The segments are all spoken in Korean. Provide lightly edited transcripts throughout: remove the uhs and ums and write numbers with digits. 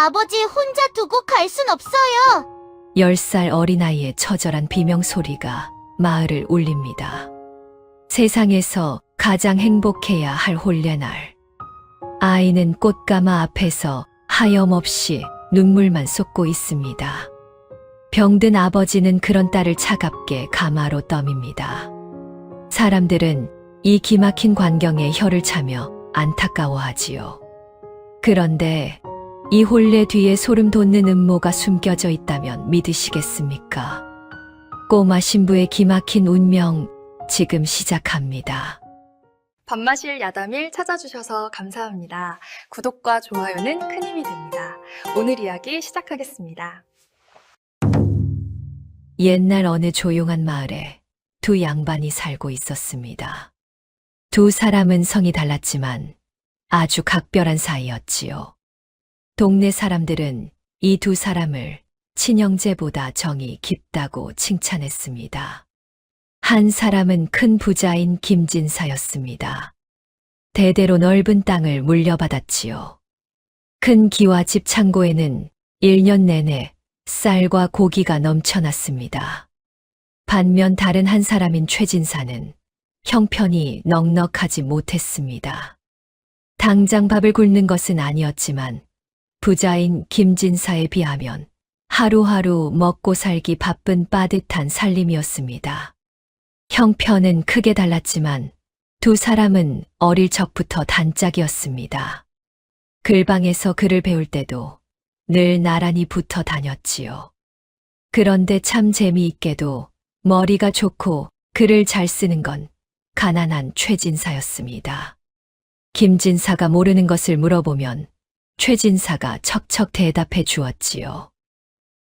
아버지 혼자 두고 갈 순 없어요. 10살 어린아이의 처절한 비명 소리가 마을을 울립니다. 세상에서 가장 행복해야 할 혼례날. 아이는 꽃가마 앞에서 하염없이 눈물만 쏟고 있습니다. 병든 아버지는 그런 딸을 차갑게 가마로 떠밉니다. 사람들은 이 기막힌 광경에 혀를 차며 안타까워하지요. 그런데 이 혼례 뒤에 소름 돋는 음모가 숨겨져 있다면 믿으시겠습니까? 꼬마 신부의 기막힌 운명, 지금 시작합니다. 밥마실 야담일 찾아주셔서 감사합니다. 구독과 좋아요는 큰 힘이 됩니다. 오늘 이야기 시작하겠습니다. 옛날 어느 조용한 마을에 두 양반이 살고 있었습니다. 두 사람은 성이 달랐지만 아주 각별한 사이였지요. 동네 사람들은 이 두 사람을 친형제보다 정이 깊다고 칭찬했습니다. 한 사람은 큰 부자인 김진사였습니다. 대대로 넓은 땅을 물려받았지요. 큰 기와 집 창고에는 1년 내내 쌀과 고기가 넘쳐났습니다. 반면 다른 한 사람인 최진사는 형편이 넉넉하지 못했습니다. 당장 밥을 굶는 것은 아니었지만 부자인 김진사에 비하면 하루하루 먹고 살기 바쁜 빠듯한 살림이었습니다. 형편은 크게 달랐지만 두 사람은 어릴 적부터 단짝이었습니다. 글방에서 글을 배울 때도 늘 나란히 붙어 다녔지요. 그런데 참 재미있게도 머리가 좋고 글을 잘 쓰는 건 가난한 최진사였습니다. 김진사가 모르는 것을 물어보면 최진사가 척척 대답해 주었지요.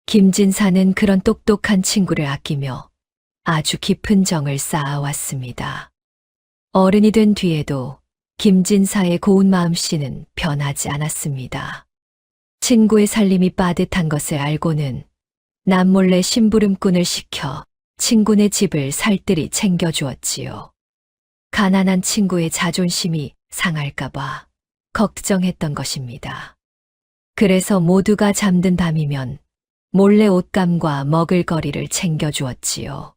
김진사는 그런 똑똑한 친구를 아끼며 아주 깊은 정을 쌓아왔습니다. 어른이 된 뒤에도 김진사의 고운 마음씨는 변하지 않았습니다. 친구의 살림이 빠듯한 것을 알고는 남몰래 심부름꾼을 시켜 친구네 집을 살뜰히 챙겨주었지요. 가난한 친구의 자존심이 상할까봐 걱정했던 것입니다. 그래서 모두가 잠든 밤이면 몰래 옷감과 먹을거리를 챙겨주었지요.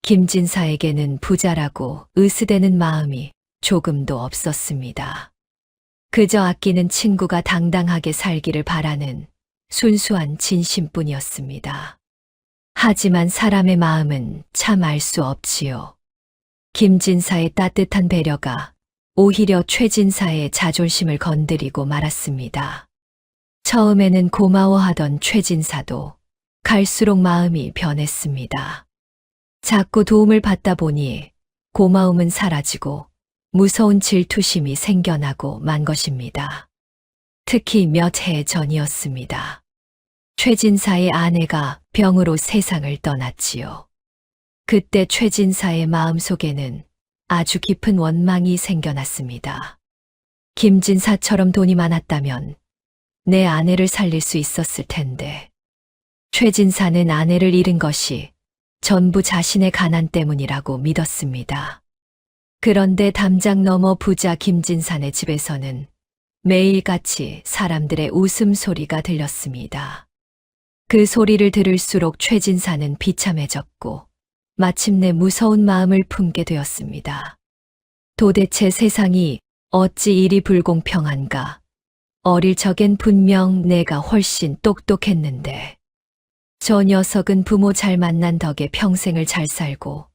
김진사에게는 부자라고 으스대는 마음이 조금도 없었습니다. 그저 아끼는 친구가 당당하게 살기를 바라는 순수한 진심뿐이었습니다. 하지만 사람의 마음은 참 알 수 없지요. 김진사의 따뜻한 배려가 오히려 최진사의 자존심을 건드리고 말았습니다. 처음에는 고마워하던 최진사도 갈수록 마음이 변했습니다. 자꾸 도움을 받다 보니 고마움은 사라지고 무서운 질투심이 생겨나고 만 것입니다. 특히 몇 해 전이었습니다. 최진사의 아내가 병으로 세상을 떠났지요. 그때 최진사의 마음속에는 아주 깊은 원망이 생겨났습니다. 김진사처럼 돈이 많았다면 내 아내를 살릴 수 있었을 텐데. 최진사는 아내를 잃은 것이 전부 자신의 가난 때문이라고 믿었습니다. 그런데 담장 너머 부자 김진사네 집에서는 매일같이 사람들의 웃음소리가 들렸습니다. 그 소리를 들을수록 최진사는 비참해졌고 마침내 무서운 마음을 품게 되었습니다. 도대체 세상이 어찌 이리 불공평한가? 어릴 적엔 분명 내가 훨씬 똑똑했는데 저 녀석은 부모 잘 만난 덕에 평생을 잘 살고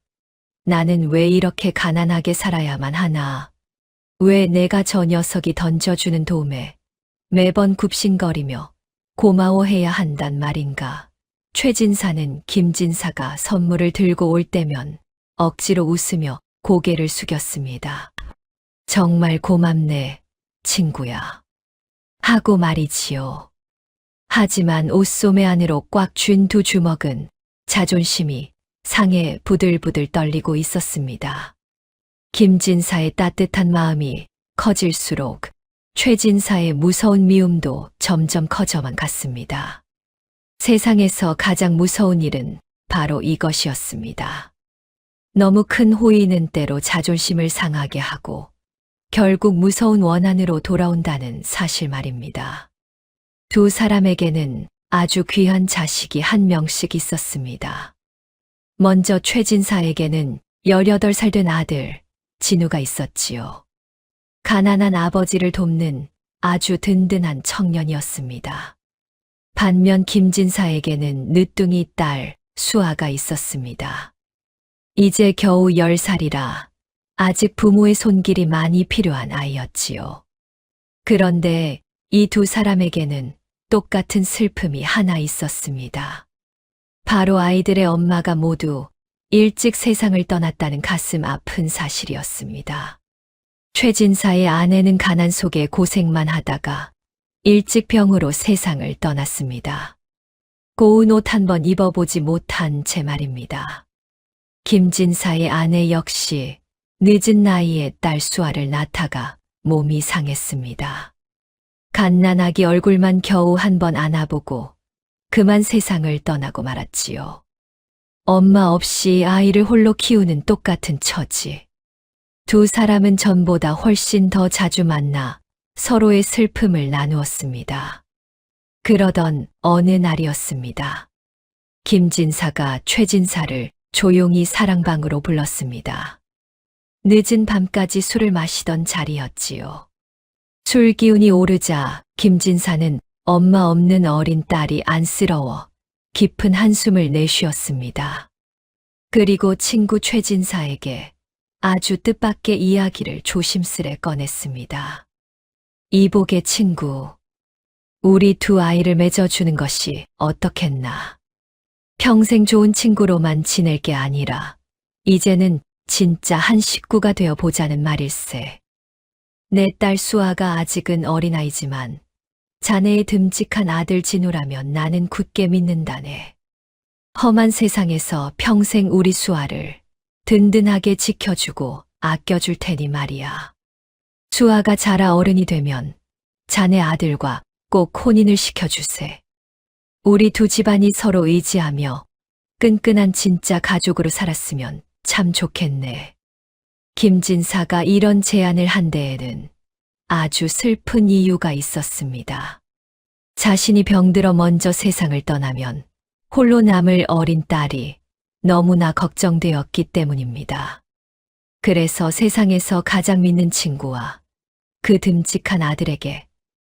나는 왜 이렇게 가난하게 살아야만 하나? 왜 내가 저 녀석이 던져주는 도움에 매번 굽신거리며 고마워해야 한단 말인가? 최진사는 김진사가 선물을 들고 올 때면 억지로 웃으며 고개를 숙였습니다. 정말 고맙네, 친구야. 하고 말이지요. 하지만 옷소매 안으로 꽉 쥔 두 주먹은 자존심이 상해 부들부들 떨리고 있었습니다. 김진사의 따뜻한 마음이 커질수록 최진사의 무서운 미움도 점점 커져만 갔습니다. 세상에서 가장 무서운 일은 바로 이것이었습니다. 너무 큰 호의는 때로 자존심을 상하게 하고 결국 무서운 원한으로 돌아온다는 사실 말입니다. 두 사람에게는 아주 귀한 자식이 한 명씩 있었습니다. 먼저 최진사에게는 18살 된 아들, 진우가 있었지요. 가난한 아버지를 돕는 아주 든든한 청년이었습니다. 반면 김진사에게는 늦둥이 딸, 수아가 있었습니다. 이제 겨우 10살이라 아직 부모의 손길이 많이 필요한 아이였지요. 그런데 이 두 사람에게는 똑같은 슬픔이 하나 있었습니다. 바로 아이들의 엄마가 모두 일찍 세상을 떠났다는 가슴 아픈 사실이었습니다. 최진사의 아내는 가난 속에 고생만 하다가 일찍 병으로 세상을 떠났습니다. 고운 옷 한 번 입어보지 못한 제 말입니다. 김진사의 아내 역시 늦은 나이에 딸 수아를 낳다가 몸이 상했습니다. 갓난아기 얼굴만 겨우 한 번 안아보고 그만 세상을 떠나고 말았지요. 엄마 없이 아이를 홀로 키우는 똑같은 처지. 두 사람은 전보다 훨씬 더 자주 만나 서로의 슬픔을 나누었습니다. 그러던 어느 날이었습니다. 김진사가 최진사를 조용히 사랑방으로 불렀습니다. 늦은 밤까지 술을 마시던 자리였지요. 술 기운이 오르자 김진사는 엄마 없는 어린 딸이 안쓰러워 깊은 한숨을 내쉬었습니다. 그리고 친구 최진사에게 아주 뜻밖의 이야기를 조심스레 꺼냈습니다. 이복의 친구, 우리 두 아이를 맺어주는 것이 어떻겠나. 평생 좋은 친구로만 지낼 게 아니라 이제는 진짜 한 식구가 되어 보자는 말일세. 내 딸 수아가 아직은 어린아이지만 자네의 듬직한 아들 진우라면 나는 굳게 믿는다네. 험한 세상에서 평생 우리 수아를 든든하게 지켜주고 아껴줄 테니 말이야. 수아가 자라 어른이 되면 자네 아들과 꼭 혼인을 시켜주세. 우리 두 집안이 서로 의지하며 끈끈한 진짜 가족으로 살았으면 참 좋겠네. 김진사가 이런 제안을 한 데에는 아주 슬픈 이유가 있었습니다. 자신이 병들어 먼저 세상을 떠나면 홀로 남을 어린 딸이 너무나 걱정되었기 때문입니다. 그래서 세상에서 가장 믿는 친구와 그 듬직한 아들에게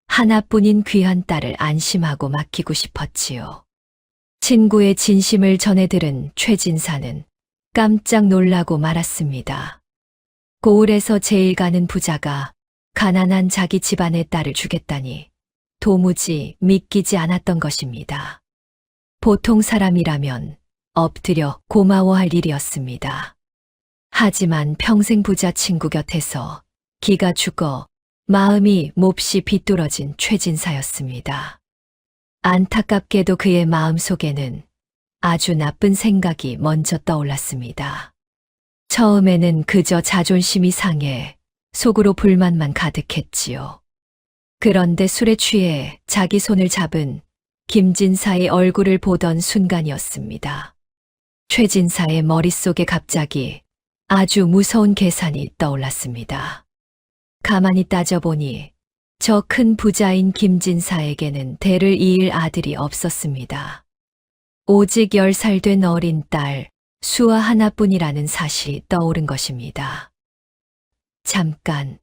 하나뿐인 귀한 딸을 안심하고 맡기고 싶었지요. 친구의 진심을 전해 들은 최진사는 깜짝 놀라고 말았습니다. 고을에서 제일 가는 부자가 가난한 자기 집안의 딸을 주겠다니 도무지 믿기지 않았던 것입니다. 보통 사람이라면 엎드려 고마워할 일이었습니다. 하지만 평생 부자 친구 곁에서 기가 죽어 마음이 몹시 비뚤어진 최진사였습니다. 안타깝게도 그의 마음 속에는 아주 나쁜 생각이 먼저 떠올랐습니다. 처음에는 그저 자존심이 상해 속으로 불만만 가득했지요. 그런데 술에 취해 자기 손을 잡은 김진사의 얼굴을 보던 순간이었습니다. 최진사의 머릿속에 갑자기 아주 무서운 계산이 떠올랐습니다. 가만히 따져보니 저 큰 부자인 김진사에게는 대를 이을 아들이 없었습니다. 오직 10살 된 어린 딸 수아 하나뿐이라는 사실이 떠오른 것입니다. 잠깐,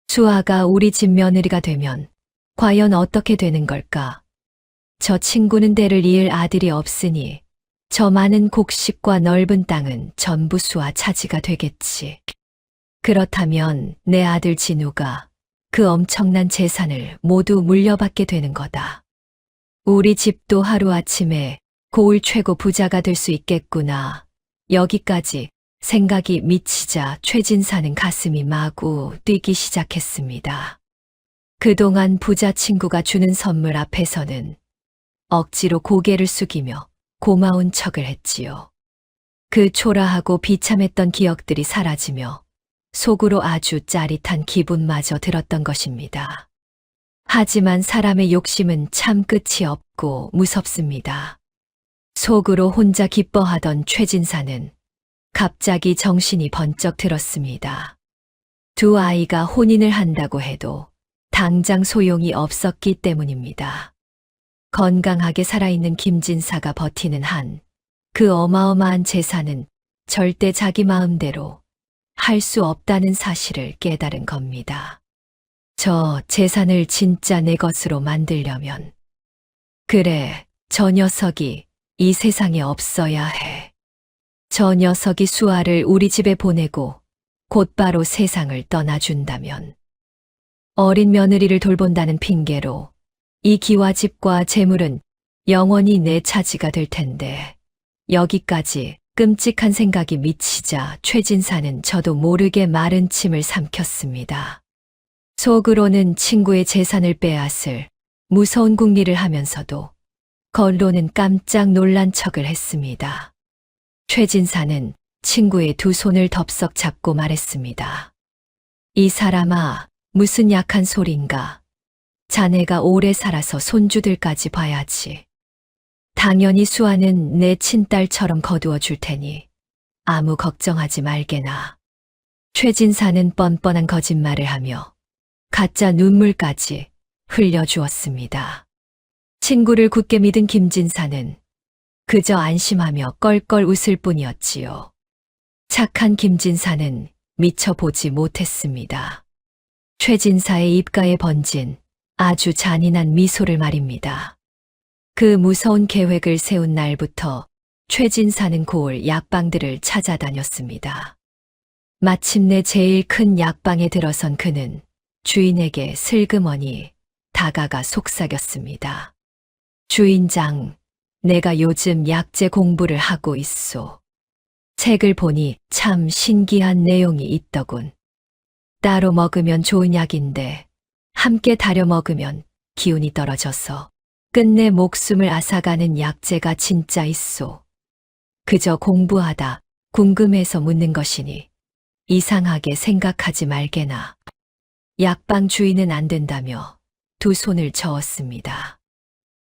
수아가 우리 집 며느리가 되면 과연 어떻게 되는 걸까? 저 친구는 대를 이을 아들이 없으니 저 많은 곡식과 넓은 땅은 전부 수아 차지가 되겠지. 그렇다면 내 아들 진우가 그 엄청난 재산을 모두 물려받게 되는 거다. 우리 집도 하루아침에 고을 최고 부자가 될 수 있겠구나. 여기까지 생각이 미치자 최진사는 가슴이 마구 뛰기 시작했습니다. 그동안 부자 친구가 주는 선물 앞에서는 억지로 고개를 숙이며 고마운 척을 했지요. 그 초라하고 비참했던 기억들이 사라지며 속으로 아주 짜릿한 기분마저 들었던 것입니다. 하지만 사람의 욕심은 참 끝이 없고 무섭습니다. 속으로 혼자 기뻐하던 최진사는 갑자기 정신이 번쩍 들었습니다. 두 아이가 혼인을 한다고 해도 당장 소용이 없었기 때문입니다. 건강하게 살아있는 김진사가 버티는 한 그 어마어마한 재산은 절대 자기 마음대로 할 수 없다는 사실을 깨달은 겁니다. 저 재산을 진짜 내 것으로 만들려면, 그래, 저 녀석이 이 세상에 없어야 해. 저 녀석이 수아를 우리 집에 보내고 곧바로 세상을 떠나준다면, 어린 며느리를 돌본다는 핑계로 이 기와 집과 재물은 영원히 내 차지가 될 텐데, 여기까지 끔찍한 생각이 미치자 최진사는 저도 모르게 마른 침을 삼켰습니다. 속으로는 친구의 재산을 빼앗을 무서운 궁리를 하면서도 겉으로는 깜짝 놀란 척을 했습니다. 최진사는 친구의 두 손을 덥석 잡고 말했습니다. 이 사람아, 무슨 약한 소린가. 자네가 오래 살아서 손주들까지 봐야지. 당연히 수아는 내 친딸처럼 거두어 줄 테니 아무 걱정하지 말게나. 최진사는 뻔뻔한 거짓말을 하며 가짜 눈물까지 흘려주었습니다. 친구를 굳게 믿은 김진사는 그저 안심하며 껄껄 웃을 뿐이었지요. 착한 김진사는 미처 보지 못했습니다. 최진사의 입가에 번진 아주 잔인한 미소를 말입니다. 그 무서운 계획을 세운 날부터 최진사는 고을 약방들을 찾아다녔습니다. 마침내 제일 큰 약방에 들어선 그는 주인에게 슬그머니 다가가 속삭였습니다. 주인장, 내가 요즘 약재 공부를 하고 있소. 책을 보니 참 신기한 내용이 있더군. 따로 먹으면 좋은 약인데 함께 다려 먹으면 기운이 떨어져서 끝내 목숨을 앗아가는 약재가 진짜 있소. 그저 공부하다 궁금해서 묻는 것이니 이상하게 생각하지 말게나. 약방 주인은 안 된다며 두 손을 저었습니다.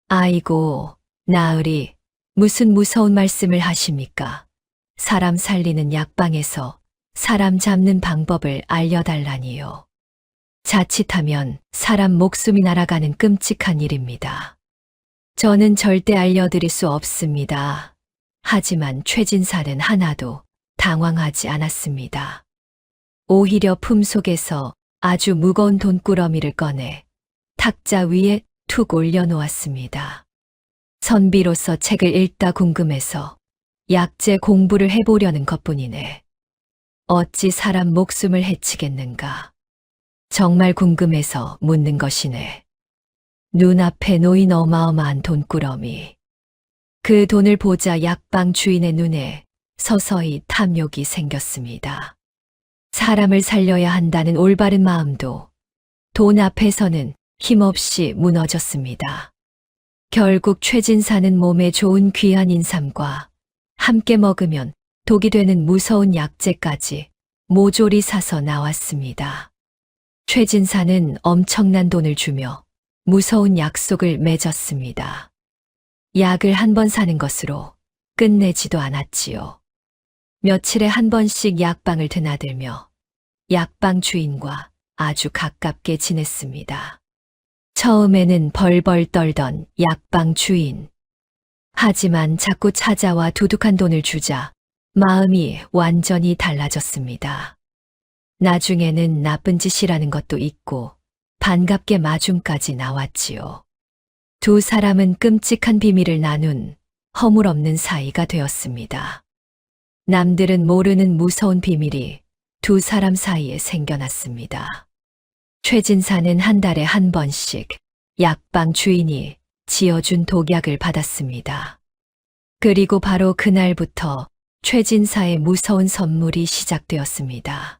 아이고, 나으리, 무슨 무서운 말씀을 하십니까? 사람 살리는 약방에서 사람 잡는 방법을 알려달라니요. 자칫하면 사람 목숨이 날아가는 끔찍한 일입니다. 저는 절대 알려드릴 수 없습니다. 하지만 최진사는 하나도 당황하지 않았습니다. 오히려 품속에서 아주 무거운 돈꾸러미를 꺼내 탁자 위에 툭 올려놓았습니다. 선비로서 책을 읽다 궁금해서 약재 공부를 해보려는 것뿐이네. 어찌 사람 목숨을 해치겠는가. 정말 궁금해서 묻는 것이네. 눈앞에 놓인 어마어마한 돈꾸러미. 그 돈을 보자 약방 주인의 눈에 서서히 탐욕이 생겼습니다. 사람을 살려야 한다는 올바른 마음도 돈 앞에서는 힘없이 무너졌습니다. 결국 최진사는 몸에 좋은 귀한 인삼과 함께 먹으면 독이 되는 무서운 약재까지 모조리 사서 나왔습니다. 최진사는 엄청난 돈을 주며 무서운 약속을 맺었습니다. 약을 한 번 사는 것으로 끝내지도 않았지요. 며칠에 한 번씩 약방을 드나들며 약방 주인과 아주 가깝게 지냈습니다. 처음에는 벌벌 떨던 약방 주인. 하지만 자꾸 찾아와 두둑한 돈을 주자 마음이 완전히 달라졌습니다. 나중에는 나쁜 짓이라는 것도 있고 반갑게 마중까지 나왔지요. 두 사람은 끔찍한 비밀을 나눈 허물없는 사이가 되었습니다. 남들은 모르는 무서운 비밀이 두 사람 사이에 생겨났습니다. 최진사는 한 달에 한 번씩 약방 주인이 지어준 독약을 받았습니다. 그리고 바로 그날부터 최진사의 무서운 선물이 시작되었습니다.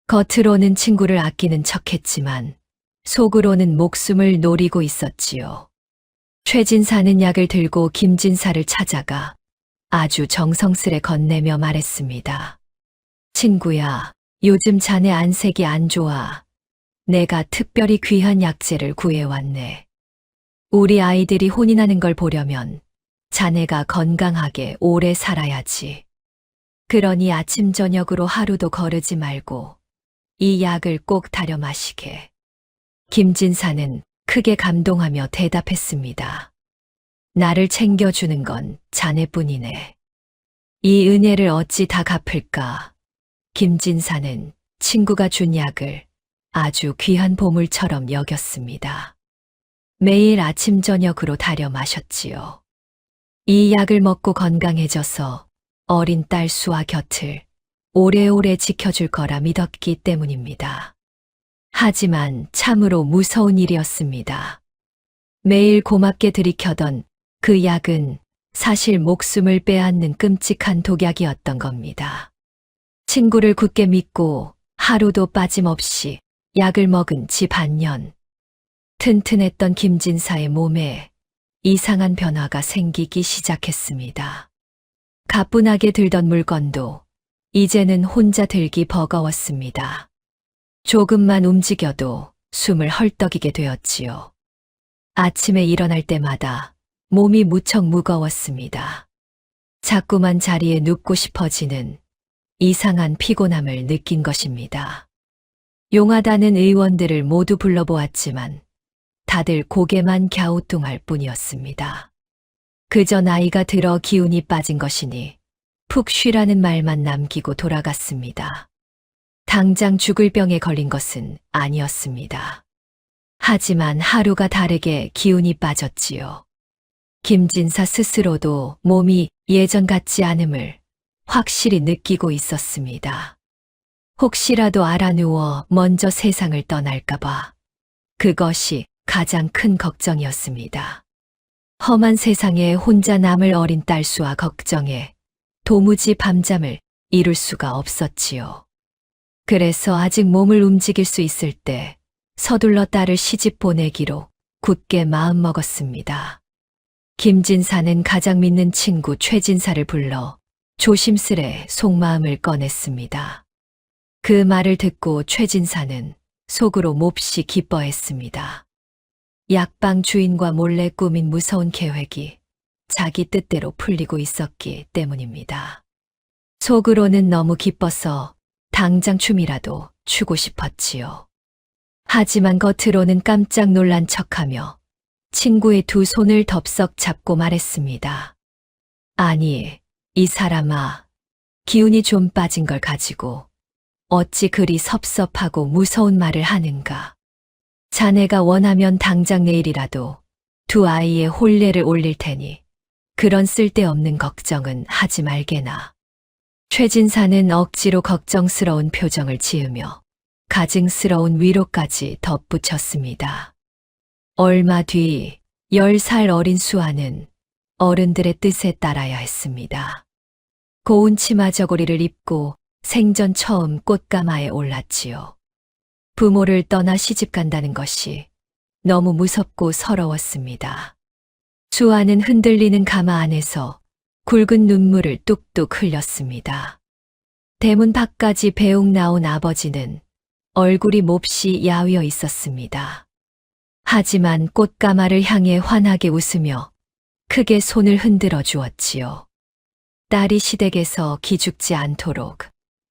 겉으로는 친구를 아끼는 척했지만 속으로는 목숨을 노리고 있었지요. 최진사는 약을 들고 김진사를 찾아가 아주 정성스레 건네며 말했습니다. 친구야, 요즘 자네 안색이 안 좋아. 내가 특별히 귀한 약재를 구해왔네. 우리 아이들이 혼이 나는 걸 보려면 자네가 건강하게 오래 살아야지. 그러니 아침 저녁으로 하루도 거르지 말고 이 약을 꼭 다려 마시게. 김진사는 크게 감동하며 대답했습니다. 나를 챙겨주는 건 자네뿐이네. 이 은혜를 어찌 다 갚을까? 김진사는 친구가 준 약을 아주 귀한 보물처럼 여겼습니다. 매일 아침 저녁으로 달여 마셨지요. 이 약을 먹고 건강해져서 어린 딸 수아 곁을 오래오래 지켜줄 거라 믿었기 때문입니다. 하지만 참으로 무서운 일이었습니다. 매일 고맙게 들이켜던 그 약은 사실 목숨을 빼앗는 끔찍한 독약이었던 겁니다. 친구를 굳게 믿고 하루도 빠짐없이 약을 먹은 지 반년. 튼튼했던 김진사의 몸에 이상한 변화가 생기기 시작했습니다. 가뿐하게 들던 물건도 이제는 혼자 들기 버거웠습니다. 조금만 움직여도 숨을 헐떡이게 되었지요. 아침에 일어날 때마다 몸이 무척 무거웠습니다. 자꾸만 자리에 눕고 싶어지는 이상한 피곤함을 느낀 것입니다. 용하다는 의원들을 모두 불러보았지만 다들 고개만 갸우뚱할 뿐이었습니다. 그저 나이가 들어 기운이 빠진 것이니 푹 쉬라는 말만 남기고 돌아갔습니다. 당장 죽을 병에 걸린 것은 아니었습니다. 하지만 하루가 다르게 기운이 빠졌지요. 김진사 스스로도 몸이 예전 같지 않음을 확실히 느끼고 있었습니다. 혹시라도 알아누워 먼저 세상을 떠날까봐 그것이 가장 큰 걱정이었습니다. 험한 세상에 혼자 남을 어린 딸 수아 걱정에 도무지 밤잠을 이룰 수가 없었지요. 그래서 아직 몸을 움직일 수 있을 때 서둘러 딸을 시집 보내기로 굳게 마음먹었습니다. 김진사는 가장 믿는 친구 최진사를 불러 조심스레 속마음을 꺼냈습니다. 그 말을 듣고 최진사는 속으로 몹시 기뻐했습니다. 약방 주인과 몰래 꾸민 무서운 계획이 자기 뜻대로 풀리고 있었기 때문입니다. 속으로는 너무 기뻐서 당장 춤이라도 추고 싶었지요. 하지만 겉으로는 깜짝 놀란 척하며 친구의 두 손을 덥석 잡고 말했습니다. 아니, 이 사람아, 기운이 좀 빠진 걸 가지고 어찌 그리 섭섭하고 무서운 말을 하는가. 자네가 원하면 당장 내일이라도 두 아이의 혼례를 올릴 테니 그런 쓸데없는 걱정은 하지 말게나. 최진사는 억지로 걱정스러운 표정을 지으며 가증스러운 위로까지 덧붙였습니다. 얼마 뒤 10살 어린 수아는 어른들의 뜻에 따라야 했습니다. 고운 치마 저고리를 입고 생전 처음 꽃가마에 올랐지요. 부모를 떠나 시집 간다는 것이 너무 무섭고 서러웠습니다. 수아는 흔들리는 가마 안에서 굵은 눈물을 뚝뚝 흘렸습니다. 대문 밖까지 배웅 나온 아버지는 얼굴이 몹시 야위어 있었습니다. 하지만 꽃가마를 향해 환하게 웃으며 크게 손을 흔들어 주었지요. 딸이 시댁에서 기죽지 않도록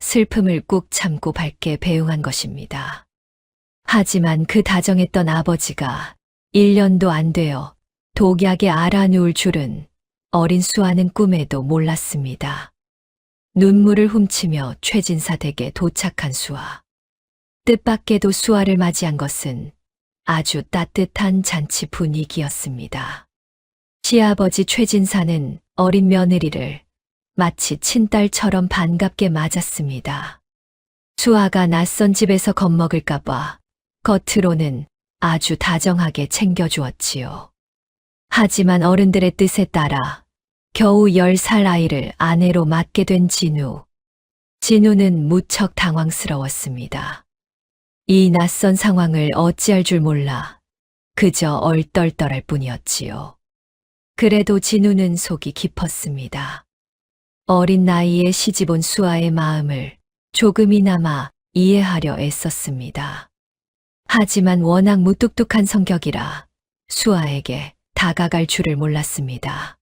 슬픔을 꾹 참고 밝게 배웅한 것입니다. 하지만 그 다정했던 아버지가 1년도 안 되어 독약에 알아누울 줄은 어린 수아는 꿈에도 몰랐습니다. 눈물을 훔치며 최진사 댁에 도착한 수아. 뜻밖에도 수아를 맞이한 것은 아주 따뜻한 잔치 분위기였습니다. 시아버지 최진사는 어린 며느리를 마치 친딸처럼 반갑게 맞았습니다. 수아가 낯선 집에서 겁먹을까봐 겉으로는 아주 다정하게 챙겨주었지요. 하지만 어른들의 뜻에 따라 겨우 10살 아이를 아내로 맡게 된 진우. 진우는 무척 당황스러웠습니다. 이 낯선 상황을 어찌할 줄 몰라 그저 얼떨떨할 뿐이었지요. 그래도 진우는 속이 깊었습니다. 어린 나이에 시집 온 수아의 마음을 조금이나마 이해하려 애썼습니다. 하지만 워낙 무뚝뚝한 성격이라 수아에게 다가갈 줄을 몰랐습니다.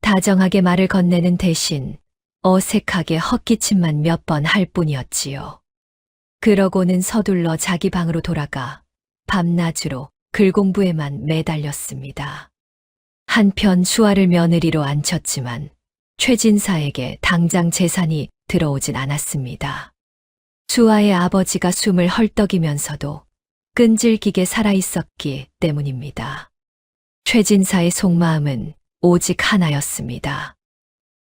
다정하게 말을 건네는 대신 어색하게 헛기침만 몇 번 할 뿐이었지요. 그러고는 서둘러 자기 방으로 돌아가 밤낮으로 글 공부에만 매달렸습니다. 한편 수아를 며느리로 앉혔지만 최진사에게 당장 재산이 들어오진 않았습니다. 수아의 아버지가 숨을 헐떡이면서도 끈질기게 살아있었기 때문입니다. 최진사의 속마음은 오직 하나였습니다.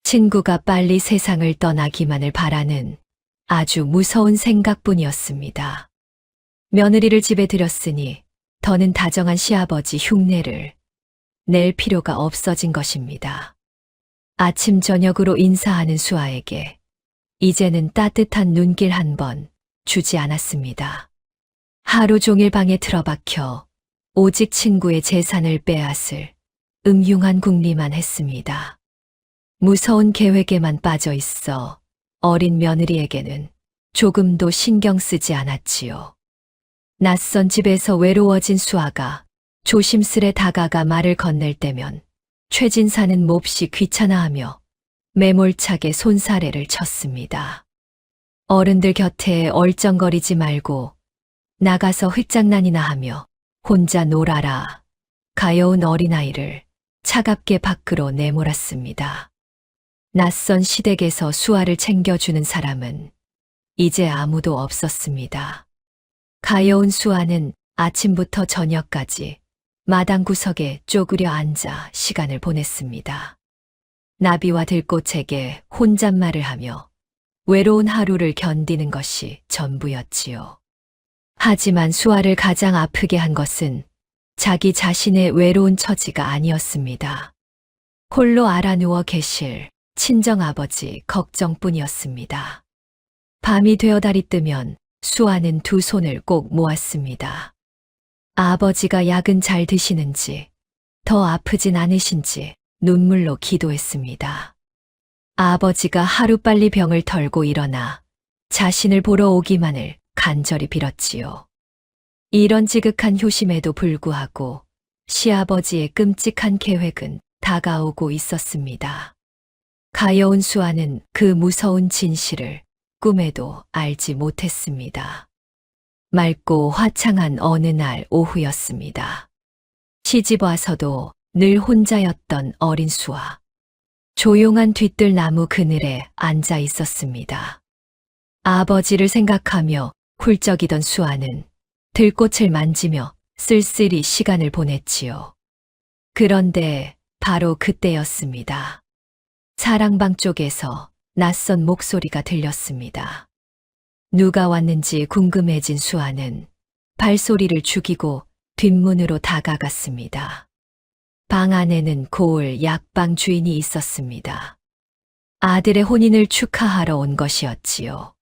친구가 빨리 세상을 떠나기만을 바라는 아주 무서운 생각뿐이었습니다. 며느리를 집에 들였으니 더는 다정한 시아버지 흉내를 낼 필요가 없어진 것입니다. 아침 저녁으로 인사하는 수아에게 이제는 따뜻한 눈길 한 번 주지 않았습니다. 하루 종일 방에 틀어박혀 오직 친구의 재산을 빼앗을 음흉한 궁리만 했습니다. 무서운 계획에만 빠져 있어 어린 며느리에게는 조금도 신경 쓰지 않았지요. 낯선 집에서 외로워진 수아가 조심스레 다가가 말을 건넬 때면 최진사는 몹시 귀찮아하며 매몰차게 손사래를 쳤습니다. 어른들 곁에 얼쩡거리지 말고 나가서 흙장난이나 하며 혼자 놀아라. 가여운 어린아이를 차갑게 밖으로 내몰았습니다. 낯선 시댁에서 수아를 챙겨주는 사람은 이제 아무도 없었습니다. 가여운 수아는 아침부터 저녁까지 마당 구석에 쪼그려 앉아 시간을 보냈습니다. 나비와 들꽃에게 혼잣말을 하며 외로운 하루를 견디는 것이 전부였지요. 하지만 수아를 가장 아프게 한 것은 자기 자신의 외로운 처지가 아니었습니다. 홀로 알아누워 계실 친정아버지 걱정뿐이었습니다. 밤이 되어 달이 뜨면 수아는 두 손을 꼭 모았습니다. 아버지가 약은 잘 드시는지, 더 아프진 않으신지 눈물로 기도했습니다. 아버지가 하루빨리 병을 털고 일어나 자신을 보러 오기만을 간절히 빌었지요. 이런 지극한 효심에도 불구하고 시아버지의 끔찍한 계획은 다가오고 있었습니다. 가여운 수아는 그 무서운 진실을 꿈에도 알지 못했습니다. 맑고 화창한 어느 날 오후였습니다. 시집 와서도 늘 혼자였던 어린 수아. 조용한 뒤뜰 나무 그늘에 앉아 있었습니다. 아버지를 생각하며 훌쩍이던 수아는 들꽃을 만지며 쓸쓸히 시간을 보냈지요. 그런데 바로 그때였습니다. 사랑방 쪽에서 낯선 목소리가 들렸습니다. 누가 왔는지 궁금해진 수아는 발소리를 죽이고 뒷문으로 다가갔습니다. 방 안에는 고을 약방 주인이 있었습니다. 아들의 혼인을 축하하러 온 것이었지요.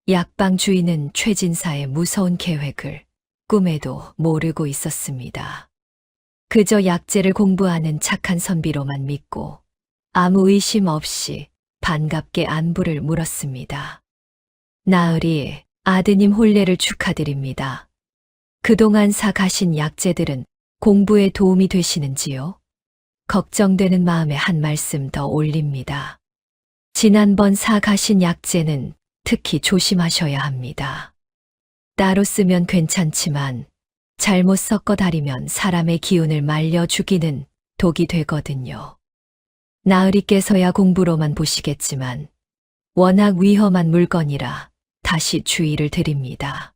약방 주인은 최진사의 무서운 계획을 꿈에도 모르고 있었습니다. 그저 약재를 공부하는 착한 선비로만 믿고 아무 의심 없이 반갑게 안부를 물었습니다. 나으리, 아드님 혼례를 축하드립니다. 그동안 사 가신 약재들은 공부에 도움이 되시는지요? 걱정되는 마음에 한 말씀 더 올립니다. 지난번 사 가신 약재는 특히 조심하셔야 합니다. 따로 쓰면 괜찮지만 잘못 섞어 다리면 사람의 기운을 말려 죽이는 독이 되거든요. 나으리께서야 공부로만 보시겠지만 워낙 위험한 물건이라 다시 주의를 드립니다.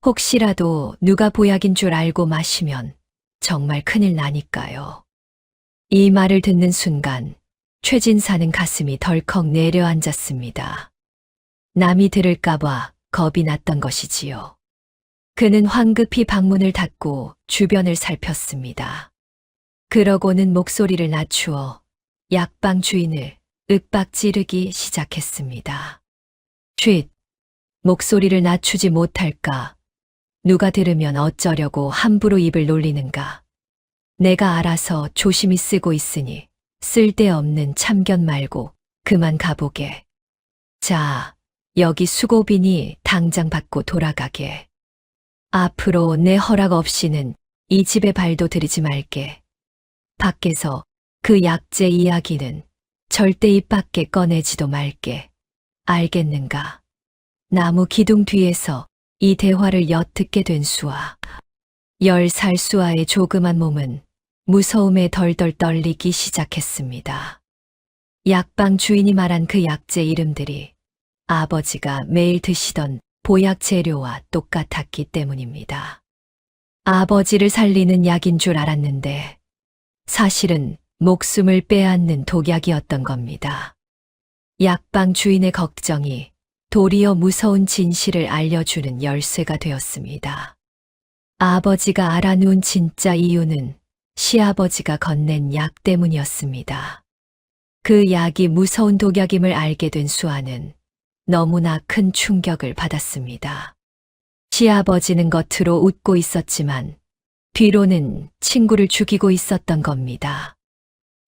혹시라도 누가 보약인 줄 알고 마시면 정말 큰일 나니까요. 이 말을 듣는 순간 최진사는 가슴이 덜컥 내려앉았습니다. 남이 들을까봐 겁이 났던 것이지요. 그는 황급히 방문을 닫고 주변을 살폈습니다. 그러고는 목소리를 낮추어 약방 주인을 윽박지르기 시작했습니다. 쉿! 목소리를 낮추지 못할까? 누가 들으면 어쩌려고 함부로 입을 놀리는가? 내가 알아서 조심히 쓰고 있으니 쓸데없는 참견 말고 그만 가보게. 자, 여기 수고비니 당장 받고 돌아가게. 앞으로 내 허락 없이는 이 집에 발도 들이지 말게. 밖에서 그 약재 이야기는 절대 입 밖에 꺼내지도 말게. 알겠는가? 나무 기둥 뒤에서 이 대화를 엿듣게 된 수아. 10살 수아의 조그만 몸은 무서움에 덜덜 떨리기 시작했습니다. 약방 주인이 말한 그 약재 이름들이 아버지가 매일 드시던 보약 재료와 똑같았기 때문입니다. 아버지를 살리는 약인 줄 알았는데 사실은 목숨을 빼앗는 독약이었던 겁니다. 약방 주인의 걱정이 도리어 무서운 진실을 알려주는 열쇠가 되었습니다. 아버지가 알아놓은 진짜 이유는 시아버지가 건넨 약 때문이었습니다. 그 약이 무서운 독약임을 알게 된 수아는 너무나 큰 충격을 받았습니다. 시아버지는 겉으로 웃고 있었지만 뒤로는 친구를 죽이고 있었던 겁니다.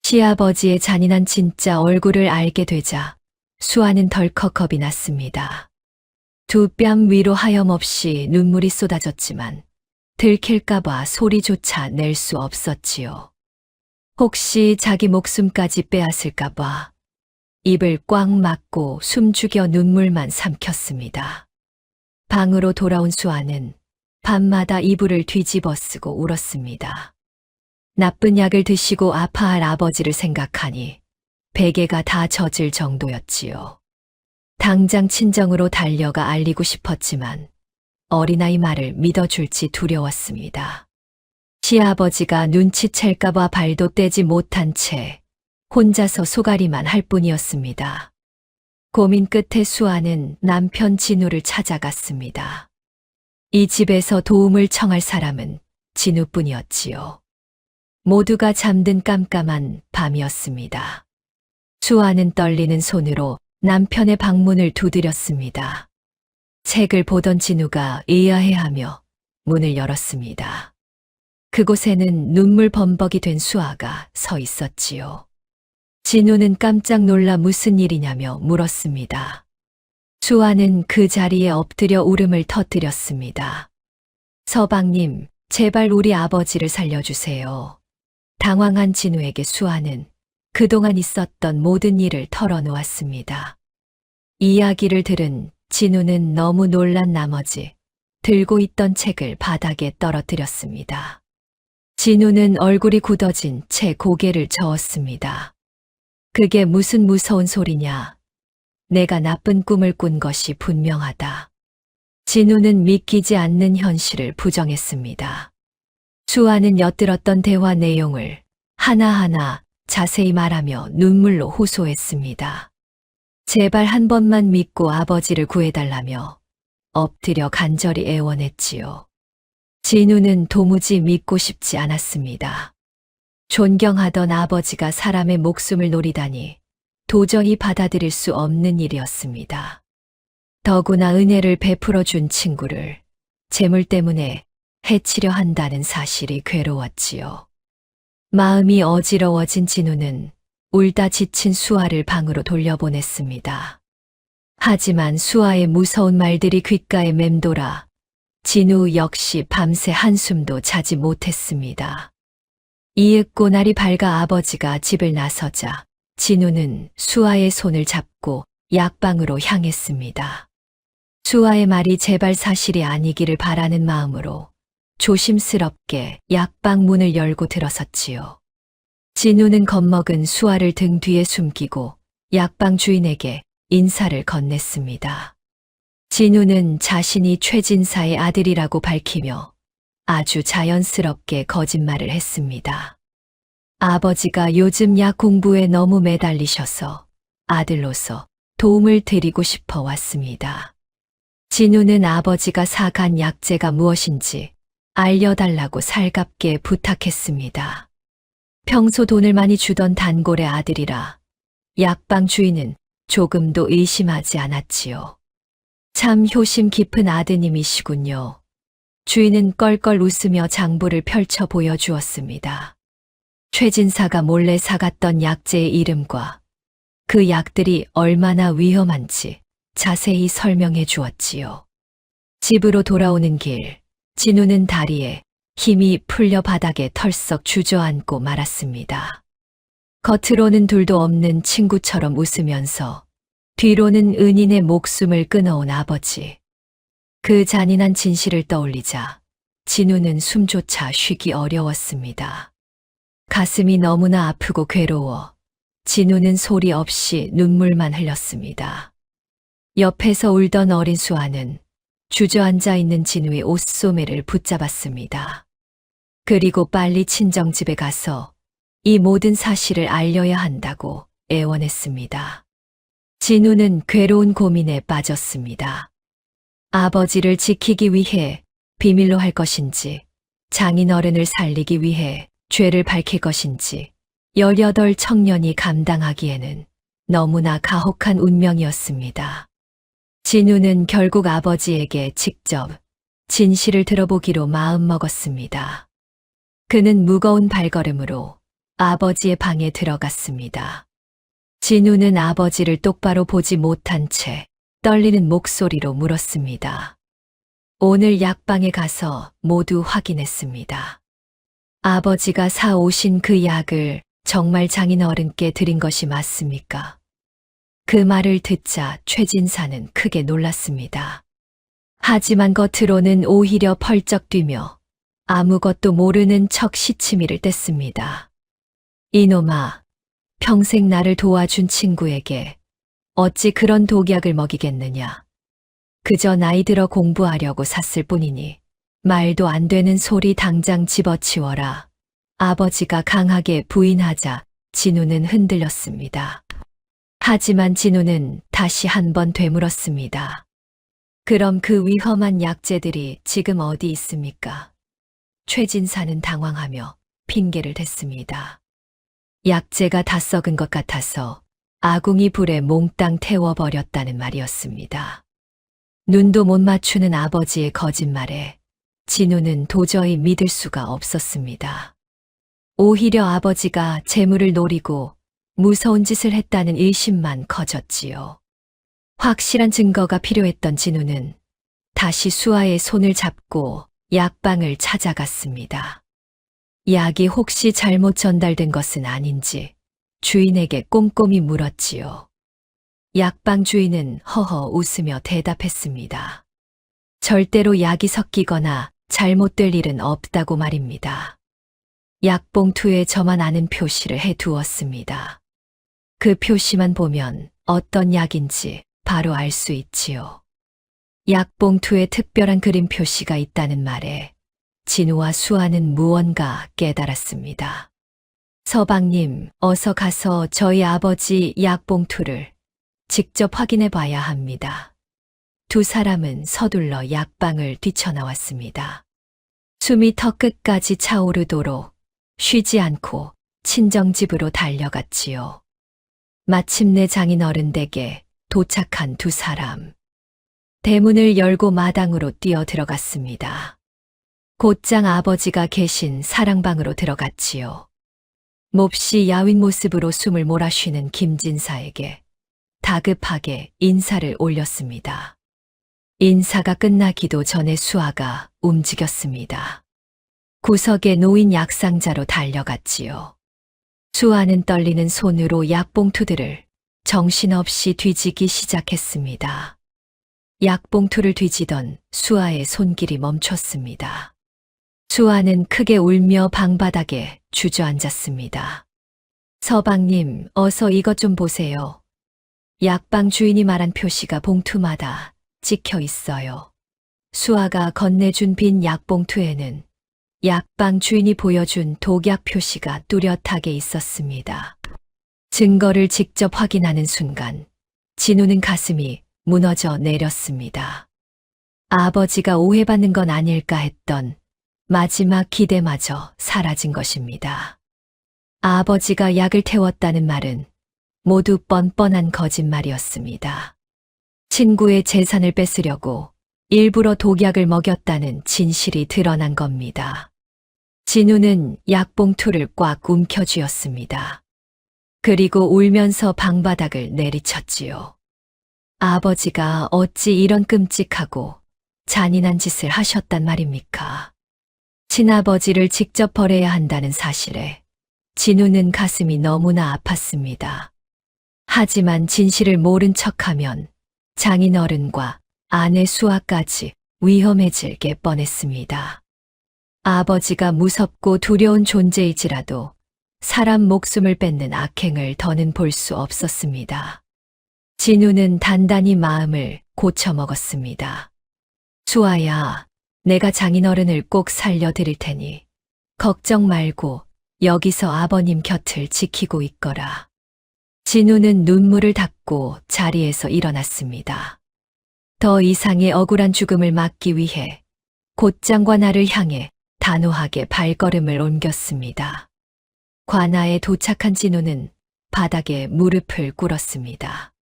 시아버지의 잔인한 진짜 얼굴을 알게 되자 수아는 덜컥 겁이 났습니다. 두 뺨 위로 하염없이 눈물이 쏟아졌지만 들킬까봐 소리조차 낼 수 없었지요. 혹시 자기 목숨까지 빼앗을까봐 입을 꽉 막고 숨죽여 눈물만 삼켰습니다. 방으로 돌아온 수아는 밤마다 이불을 뒤집어 쓰고 울었습니다. 나쁜 약을 드시고 아파할 아버지를 생각하니 베개가 다 젖을 정도였지요. 당장 친정으로 달려가 알리고 싶었지만 어린아이 말을 믿어줄지 두려웠습니다. 시아버지가 눈치챌까봐 발도 떼지 못한 채 혼자서 소가리만 할 뿐이었습니다. 고민 끝에 수아는 남편 진우를 찾아갔습니다. 이 집에서 도움을 청할 사람은 진우뿐이었지요. 모두가 잠든 깜깜한 밤이었습니다. 수아는 떨리는 손으로 남편의 방문을 두드렸습니다. 책을 보던 진우가 의아해하며 문을 열었습니다. 그곳에는 눈물 범벅이 된 수아가 서 있었지요. 진우는 깜짝 놀라 무슨 일이냐며 물었습니다. 수아는 그 자리에 엎드려 울음을 터뜨렸습니다. 서방님, 제발 우리 아버지를 살려주세요. 당황한 진우에게 수아는 그동안 있었던 모든 일을 털어놓았습니다. 이야기를 들은 진우는 너무 놀란 나머지 들고 있던 책을 바닥에 떨어뜨렸습니다. 진우는 얼굴이 굳어진 채 고개를 저었습니다. 그게 무슨 무서운 소리냐. 내가 나쁜 꿈을 꾼 것이 분명하다. 진우는 믿기지 않는 현실을 부정했습니다. 수아는 엿들었던 대화 내용을 하나하나 자세히 말하며 눈물로 호소했습니다. 제발 한 번만 믿고 아버지를 구해달라며 엎드려 간절히 애원했지요. 진우는 도무지 믿고 싶지 않았습니다. 존경하던 아버지가 사람의 목숨을 노리다니 도저히 받아들일 수 없는 일이었습니다. 더구나 은혜를 베풀어 준 친구를 재물 때문에 해치려 한다는 사실이 괴로웠지요. 마음이 어지러워진 진우는 울다 지친 수아를 방으로 돌려보냈습니다. 하지만 수아의 무서운 말들이 귓가에 맴돌아 진우 역시 밤새 한숨도 자지 못했습니다. 이윽고 날이 밝아 아버지가 집을 나서자 진우는 수아의 손을 잡고 약방으로 향했습니다. 수아의 말이 제발 사실이 아니기를 바라는 마음으로 조심스럽게 약방 문을 열고 들어섰지요. 진우는 겁먹은 수아를 등 뒤에 숨기고 약방 주인에게 인사를 건넸습니다. 진우는 자신이 최진사의 아들이라고 밝히며 아주 자연스럽게 거짓말을 했습니다. 아버지가 요즘 약 공부에 너무 매달리셔서 아들로서 도움을 드리고 싶어 왔습니다. 진우는 아버지가 사간 약재가 무엇인지 알려달라고 살갑게 부탁했습니다. 평소 돈을 많이 주던 단골의 아들이라 약방 주인은 조금도 의심하지 않았지요. 참 효심 깊은 아드님이시군요. 주인은 껄껄 웃으며 장부를 펼쳐 보여주었습니다. 최진사가 몰래 사갔던 약재의 이름과 그 약들이 얼마나 위험한지 자세히 설명해 주었지요. 집으로 돌아오는 길, 진우는 다리에 힘이 풀려 바닥에 털썩 주저앉고 말았습니다. 겉으로는 둘도 없는 친구처럼 웃으면서 뒤로는 은인의 목숨을 끊어온 아버지. 그 잔인한 진실을 떠올리자 진우는 숨조차 쉬기 어려웠습니다. 가슴이 너무나 아프고 괴로워 진우는 소리 없이 눈물만 흘렸습니다. 옆에서 울던 어린 수아는 주저앉아 있는 진우의 옷소매를 붙잡았습니다. 그리고 빨리 친정집에 가서 이 모든 사실을 알려야 한다고 애원했습니다. 진우는 괴로운 고민에 빠졌습니다. 아버지를 지키기 위해 비밀로 할 것인지, 장인어른을 살리기 위해 죄를 밝힐 것인지, 18 청년이 감당하기에는 너무나 가혹한 운명이었습니다. 진우는 결국 아버지에게 직접 진실을 들어보기로 마음먹었습니다. 그는 무거운 발걸음으로 아버지의 방에 들어갔습니다. 진우는 아버지를 똑바로 보지 못한 채 떨리는 목소리로 물었습니다. 오늘 약방에 가서 모두 확인했습니다. 아버지가 사오신 그 약을 정말 장인어른께 드린 것이 맞습니까? 그 말을 듣자 최진사는 크게 놀랐습니다. 하지만 겉으로는 오히려 펄쩍 뛰며 아무것도 모르는 척 시치미를 뗐습니다. 이놈아, 평생 나를 도와준 친구에게 어찌 그런 독약을 먹이겠느냐. 그저 나이 들어 공부하려고 샀을 뿐이니 말도 안 되는 소리 당장 집어치워라. 아버지가 강하게 부인하자 진우는 흔들렸습니다. 하지만 진우는 다시 한 번 되물었습니다. 그럼 그 위험한 약재들이 지금 어디 있습니까? 최진사는 당황하며 핑계를 댔습니다. 약재가 다 썩은 것 같아서 아궁이 불에 몽땅 태워버렸다는 말이었습니다. 눈도 못 맞추는 아버지의 거짓말에 진우는 도저히 믿을 수가 없었습니다. 오히려 아버지가 재물을 노리고 무서운 짓을 했다는 의심만 커졌지요. 확실한 증거가 필요했던 진우는 다시 수아의 손을 잡고 약방을 찾아갔습니다. 약이 혹시 잘못 전달된 것은 아닌지 주인에게 꼼꼼히 물었지요. 약방 주인은 허허 웃으며 대답했습니다. 절대로 약이 섞이거나 잘못될 일은 없다고 말입니다. 약봉투에 저만 아는 표시를 해두었습니다. 그 표시만 보면 어떤 약인지 바로 알 수 있지요. 약봉투에 특별한 그림 표시가 있다는 말에 진우와 수아는 무언가 깨달았습니다. 서방님, 어서 가서 저희 아버지 약봉투를 직접 확인해 봐야 합니다. 두 사람은 서둘러 약방을 뛰쳐나왔습니다. 숨이 턱끝까지 차오르도록 쉬지 않고 친정집으로 달려갔지요. 마침내 장인어른 댁에 도착한 두 사람. 대문을 열고 마당으로 뛰어 들어갔습니다. 곧장 아버지가 계신 사랑방으로 들어갔지요. 몹시 야윈 모습으로 숨을 몰아쉬는 김진사에게 다급하게 인사를 올렸습니다. 인사가 끝나기도 전에 수아가 움직였습니다. 구석에 놓인 약상자로 달려갔지요. 수아는 떨리는 손으로 약봉투들을 정신없이 뒤지기 시작했습니다. 약봉투를 뒤지던 수아의 손길이 멈췄습니다. 수아는 크게 울며 방바닥에 주저앉았습니다. 서방님, 어서 이것 좀 보세요. 약방 주인이 말한 표시가 봉투마다 찍혀 있어요. 수아가 건네준 빈 약봉투에는 약방 주인이 보여준 독약 표시가 뚜렷하게 있었습니다. 증거를 직접 확인하는 순간 진우는 가슴이 무너져 내렸습니다. 아버지가 오해받는 건 아닐까 했던 마지막 기대마저 사라진 것입니다. 아버지가 약을 태웠다는 말은 모두 뻔뻔한 거짓말이었습니다. 친구의 재산을 뺏으려고 일부러 독약을 먹였다는 진실이 드러난 겁니다. 진우는 약봉투를 꽉 움켜쥐었습니다. 그리고 울면서 방바닥을 내리쳤지요. 아버지가 어찌 이런 끔찍하고 잔인한 짓을 하셨단 말입니까? 친아버지를 직접 벌해야 한다는 사실에 진우는 가슴이 너무나 아팠습니다. 하지만 진실을 모른 척하면 장인어른과 아내 수아까지 위험해질 게 뻔했습니다. 아버지가 무섭고 두려운 존재일지라도 사람 목숨을 뺏는 악행을 더는 볼 수 없었습니다. 진우는 단단히 마음을 고쳐먹었습니다. 수아야, 내가 장인어른을 꼭 살려드릴 테니 걱정 말고 여기서 아버님 곁을 지키고 있거라. 진우는 눈물을 닦고 자리에서 일어났습니다. 더 이상의 억울한 죽음을 막기 위해 곧장과 나를 향해 단호하게 발걸음을 옮겼습니다. 관아에 도착한 진우는 바닥에 무릎을 꿇었습니다.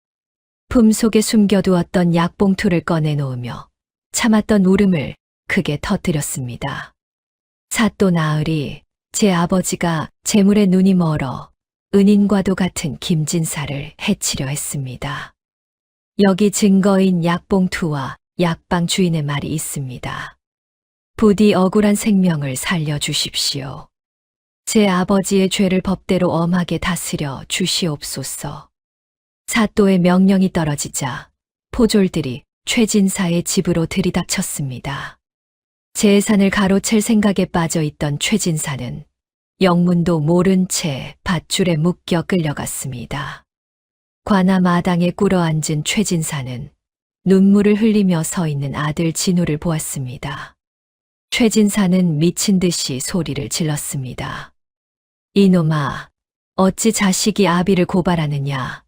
품속에 숨겨두었던 약봉투를 꺼내놓으며 참았던 울음을 크게 터뜨렸습니다. 사또 나으리, 제 아버지가 재물에 눈이 멀어 은인과도 같은 김진사를 해치려 했습니다. 여기 증거인 약봉투와 약방 주인의 말이 있습니다. 부디 억울한 생명을 살려주십시오. 제 아버지의 죄를 법대로 엄하게 다스려 주시옵소서. 사또의 명령이 떨어지자 포졸들이 최진사의 집으로 들이닥쳤습니다. 재산을 가로챌 생각에 빠져있던 최진사는 영문도 모른 채 밧줄에 묶여 끌려갔습니다. 관아 마당에 꿇어앉은 최진사는 눈물을 흘리며 서 있는 아들 진우를 보았습니다. 최진사는 미친 듯이 소리를 질렀습니다. 이놈아, 어찌 자식이 아비를 고발하느냐?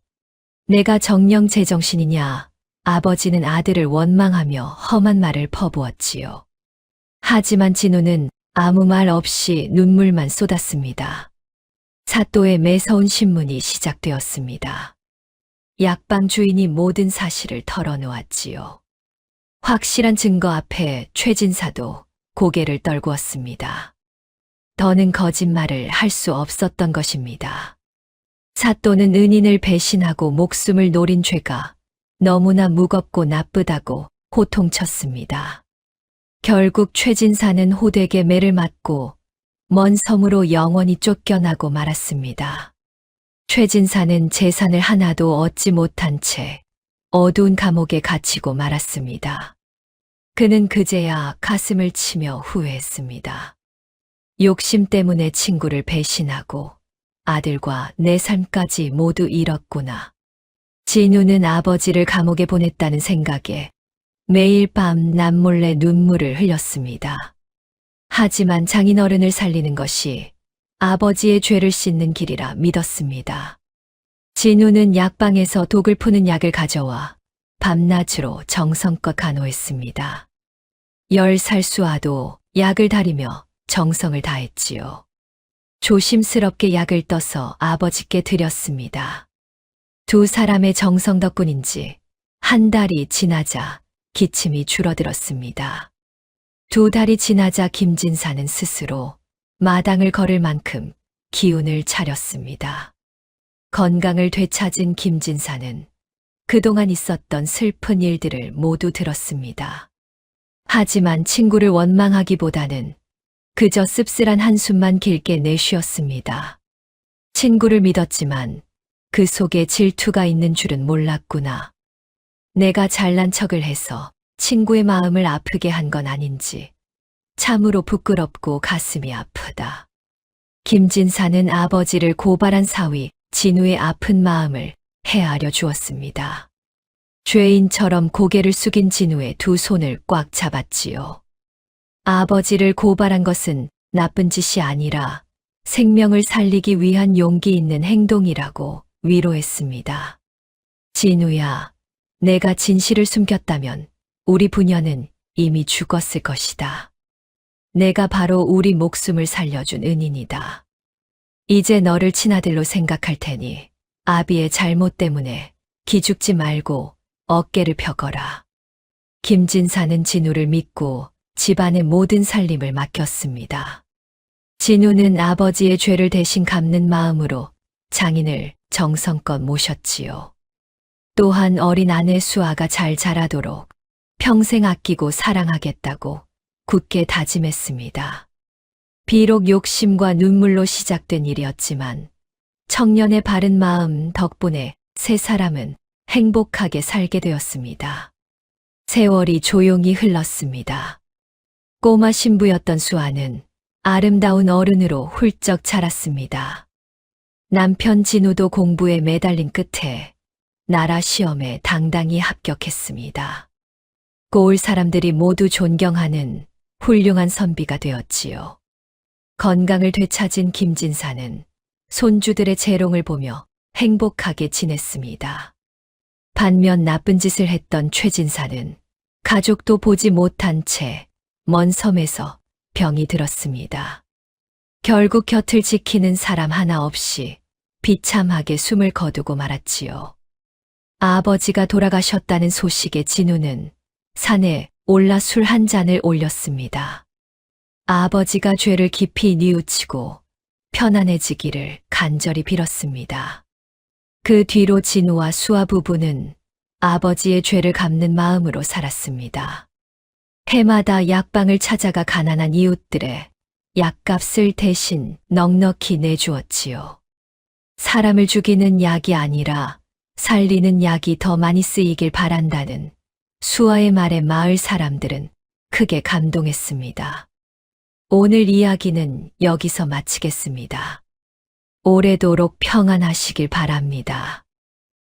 내가 정령 제정신이냐? 아버지는 아들을 원망하며 험한 말을 퍼부었지요. 하지만 진우는 아무 말 없이 눈물만 쏟았습니다. 사또의 매서운 신문이 시작되었습니다. 약방 주인이 모든 사실을 털어놓았지요. 확실한 증거 앞에 최진사도 고개를 떨구었습니다. 더는 거짓말을 할 수 없었던 것입니다. 사또는 은인을 배신하고 목숨을 노린 죄가 너무나 무겁고 나쁘다고 호통쳤습니다. 결국 최진사는 호되게 매를 맞고 먼 섬으로 영원히 쫓겨나고 말았습니다. 최진사는 재산을 하나도 얻지 못한 채 어두운 감옥에 갇히고 말았습니다. 그는 그제야 가슴을 치며 후회했습니다. 욕심 때문에 친구를 배신하고 아들과 내 삶까지 모두 잃었구나. 진우는 아버지를 감옥에 보냈다는 생각에 매일 밤 남몰래 눈물을 흘렸습니다. 하지만 장인어른을 살리는 것이 아버지의 죄를 씻는 길이라 믿었습니다. 진우는 약방에서 독을 푸는 약을 가져와 밤낮으로 정성껏 간호했습니다. 10살 수아도 약을 다리며 정성을 다했지요. 조심스럽게 약을 떠서 아버지께 드렸습니다. 두 사람의 정성 덕분인지 한 달이 지나자 기침이 줄어들었습니다. 2달이 지나자 김진사는 스스로 마당을 걸을 만큼 기운을 차렸습니다. 건강을 되찾은 김진사는 그동안 있었던 슬픈 일들을 모두 들었습니다. 하지만 친구를 원망하기보다는 그저 씁쓸한 한숨만 길게 내쉬었습니다. 친구를 믿었지만 그 속에 질투가 있는 줄은 몰랐구나. 내가 잘난 척을 해서 친구의 마음을 아프게 한 건 아닌지 참으로 부끄럽고 가슴이 아프다. 김진사는 아버지를 고발한 사위 진우의 아픈 마음을 헤아려 주었습니다. 죄인처럼 고개를 숙인 진우의 두 손을 꽉 잡았지요. 아버지를 고발한 것은 나쁜 짓이 아니라 생명을 살리기 위한 용기 있는 행동이라고 위로했습니다. 진우야, 내가 진실을 숨겼다면 우리 부녀는 이미 죽었을 것이다. 내가 바로 우리 목숨을 살려준 은인이다. 이제 너를 친아들로 생각할 테니 아비의 잘못 때문에 기죽지 말고 어깨를 펴거라. 김진사는 진우를 믿고 집안의 모든 살림을 맡겼습니다. 진우는 아버지의 죄를 대신 갚는 마음으로 장인을 정성껏 모셨지요. 또한 어린 아내 수아가 잘 자라도록 평생 아끼고 사랑하겠다고 굳게 다짐했습니다. 비록 욕심과 눈물로 시작된 일이었지만 청년의 바른 마음 덕분에 세 사람은 행복하게 살게 되었습니다. 세월이 조용히 흘렀습니다. 꼬마 신부였던 수아는 아름다운 어른으로 훌쩍 자랐습니다. 남편 진우도 공부에 매달린 끝에 나라 시험에 당당히 합격했습니다. 고을 사람들이 모두 존경하는 훌륭한 선비가 되었지요. 건강을 되찾은 김진사는 손주들의 재롱을 보며 행복하게 지냈습니다. 반면 나쁜 짓을 했던 최진사는 가족도 보지 못한 채 먼 섬에서 병이 들었습니다. 결국 곁을 지키는 사람 하나 없이 비참하게 숨을 거두고 말았지요. 아버지가 돌아가셨다는 소식에 진우는 산에 올라 술 한 잔을 올렸습니다. 아버지가 죄를 깊이 뉘우치고 편안해지기를 간절히 빌었습니다. 그 뒤로 진우와 수아 부부는 아버지의 죄를 갚는 마음으로 살았습니다. 해마다 약방을 찾아가 가난한 이웃들의 약값을 대신 넉넉히 내주었지요. 사람을 죽이는 약이 아니라 살리는 약이 더 많이 쓰이길 바란다는 수아의 말에 마을 사람들은 크게 감동했습니다. 오늘 이야기는 여기서 마치겠습니다. 오래도록 평안하시길 바랍니다.